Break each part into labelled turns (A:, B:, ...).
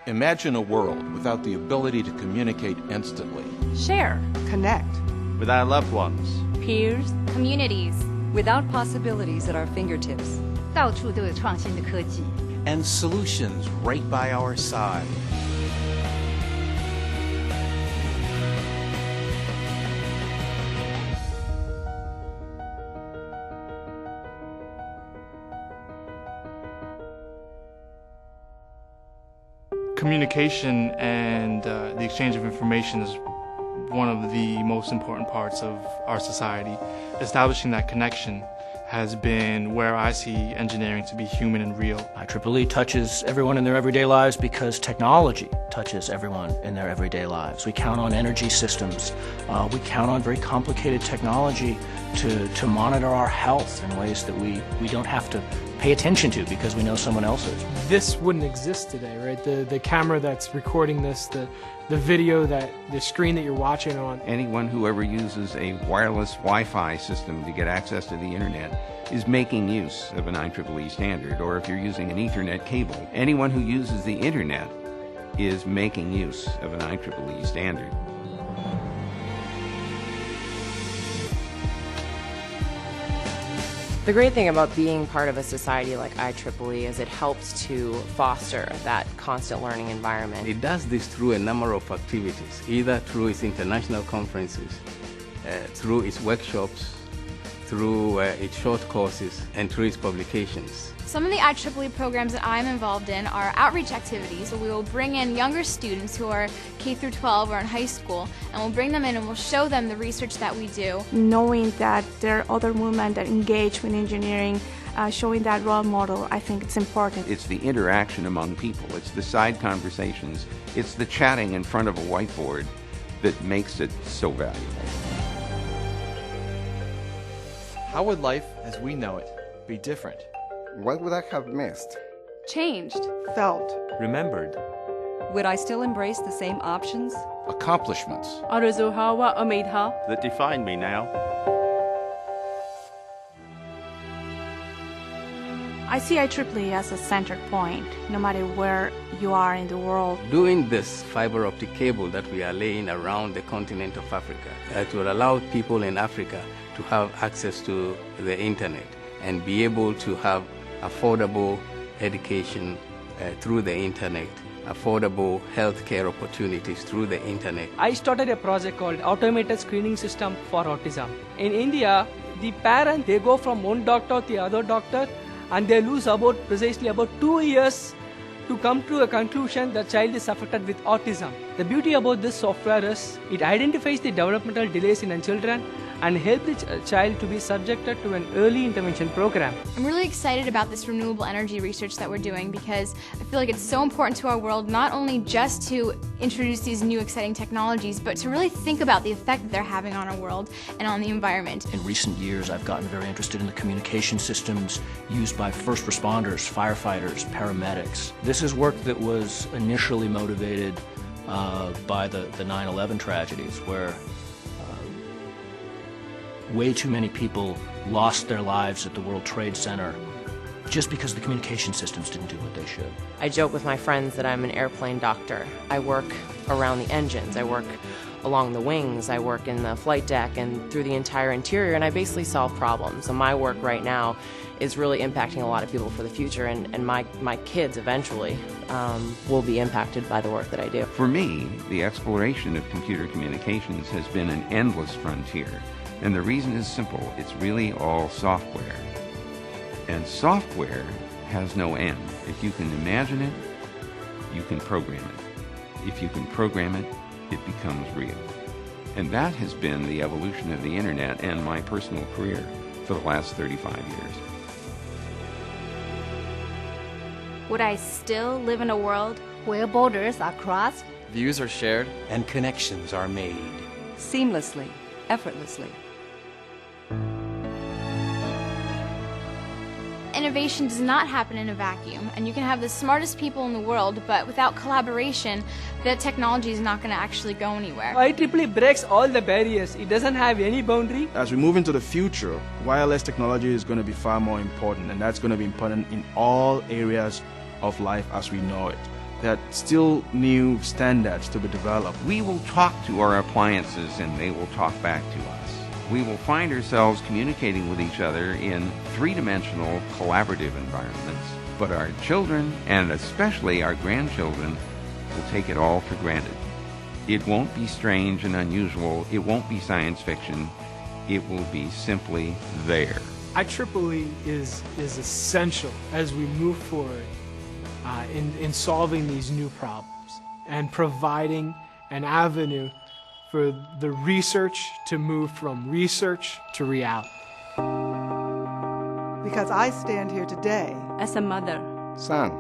A: Imagine a world without the ability to communicate instantly.
B: Share.
C: Connect.
D: With our loved ones.
B: Peers.
E: Communities.
F: Without possibilities at our fingertips.
E: 到处都有创新的科技
G: And solutions right by our side.
H: Communication and the exchange of information is one of the most important parts of our society. Establishing that connection has been where I see engineering to be human and real.
I: IEEE touches everyone in their everyday lives because technology touches everyone in their everyday lives. We count on energy systems. We count on very complicated technology to monitor our health in ways that we don't have to pay attention to because we know someone else is.
J: This wouldn't exist today, right? The camera that's recording this, the video, the screen that you're watching on.
K: Anyone who ever uses a wireless Wi-Fi system to get access to the internet is making use of an IEEE standard, or if you're using an Ethernet cable, anyone who uses the internet is making use of an IEEE standard.
L: The great thing about being part of a society like IEEE is it helps to foster that constant learning environment.
M: It does this through a number of activities, either through its international conferences, through its workshops, through its short courses, and through its publications.
N: Some of the IEEE programs that I'm involved in are outreach activities where we will bring in younger students who are K through 12 or in high school, and we'll bring them in and we'll show them the research that we do.
O: Knowing that there are other women that engage with engineering, showing that role model, I think it's important.
K: It's the interaction among people, it's the side conversations, it's the chatting in front of a whiteboard that makes it so valuable.
P: How would life as we know it be different?
C: What would I have missed?
B: Changed.
C: Felt.
D: Remembered.
F: Would I still embrace the same options?
A: Accomplishments.
D: That define me now.
O: I see IEEE as a center point, no matter where you are in the world.
M: Doing this fiber optic cable that we are laying around the continent of Africa, it will allow people in Africa to have access to the internet and be able to have affordable education through the internet, affordable healthcare opportunities through the internet.
Q: I started a project called Automated Screening System for Autism. In India, the parent, they go from one doctor to the other doctor and they lose precisely about 2 years to come to a conclusion that child is affected with autism. The beauty about this software is it identifies the developmental delays in children and help the child to be subjected to an early intervention program.
N: I'm really excited about this renewable energy research that we're doing because I feel like it's so important to our world, not only just to introduce these new exciting technologies, but to really think about the effect that they're having on our world and on the environment.
I: In recent years, I've gotten very interested in the communication systems used by first responders, firefighters, paramedics. This is work that was initially motivated by the 9/11 tragedies, where way too many people lost their lives at the World Trade Center just because the communication systems didn't do what they should.
L: I joke with my friends that I'm an airplane doctor. I work around the engines, I work along the wings, I work in the flight deck and through the entire interior, and I basically solve problems. So my work right now is really impacting a lot of people for the future, and my kids eventually will be impacted by the work that I do.
K: For me, the exploration of computer communications has been an endless frontier. And the reason is simple. It's really all software. And software has no end. If you can imagine it, you can program it. If you can program it, it becomes real. And that has been the evolution of the internet and my personal career for the last 35 years.
E: Would I still live in a world where borders are crossed?
P: Views are shared.
G: And connections are made.
F: Seamlessly, effortlessly.
N: Innovation does not happen in a vacuum, and you can have the smartest people in the world, but without collaboration, the technology is not going to actually go anywhere.
Q: IEEE breaks all the barriers. It doesn't have any boundary.
R: As we move into the future, wireless technology is going to be far more important, and that's going to be important in all areas of life as we know it. that still new standards to be developed.
K: We will talk to our appliances and they will talk back to us. We will find ourselves communicating with each other in three-dimensional collaborative environments, but our children, and especially our grandchildren, will take it all for granted. It won't be strange and unusual. It won't be science fiction. It will be simply there.
J: IEEE is essential as we move forward in solving these new problems and providing an avenue for the research to move from research to reality.
S: Because I stand here today
B: as a mother,
C: son,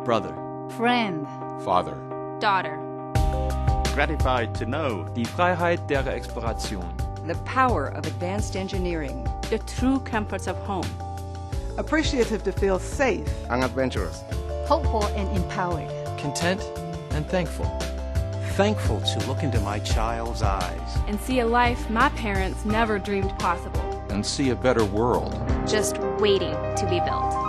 P: brother,
B: friend,
A: father,
E: daughter.
D: Gratified to know
P: die Freiheit der Exploration,
F: the power of advanced engineering,
B: the true comforts of home,
S: appreciative to feel safe
C: and adventurous,
B: hopeful and empowered,
P: content and thankful.
G: Thankful to look into my child's eyes
B: and see a life my parents never dreamed possible,
A: and see a better world
E: Just waiting to be built.